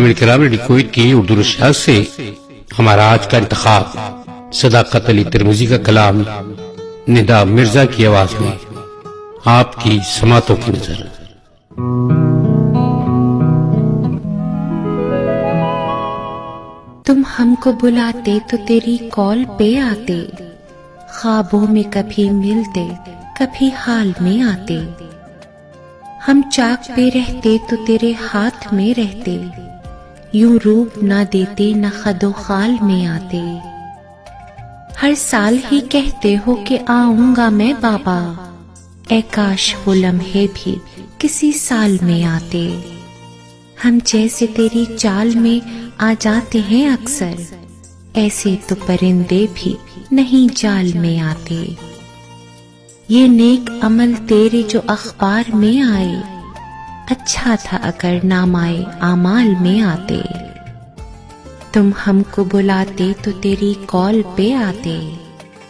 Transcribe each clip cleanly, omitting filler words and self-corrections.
सामिल किराम, radio Kuwait की उर्दू नशरियात से हमारा आज का इंतखाब सदाकत अली तिरमिजी का कलाम निदा मिर्जा की आवाज में आपकी समातों की नजर। तुम हमको बुलाते तो तेरी कॉल पे आते, ख्वाबों में कभी मिलते कभी हाल में आते। हम चाक पे रहते तो तेरे हाथ में रहते, यूं रूप ना देते न खदो खाल में आते। हर साल ही कहते हो कि आऊंगा मैं बाबा, ए काश वो लम्हे भी किसी साल में आते। हम जैसे तेरी चाल में आ जाते हैं अक्सर, ऐसे तो परिंदे भी नहीं जाल में आते। ये नेक अमल तेरे जो अखबार में आए, अच्छा था अगर नामाए आमाल में आते। तुम हमको बुलाते तो तेरी कॉल पे आते,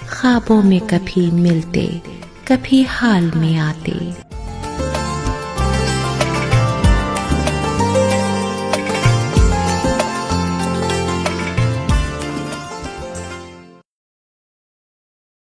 ख्वाबों में कभी मिलते कभी हाल में आते।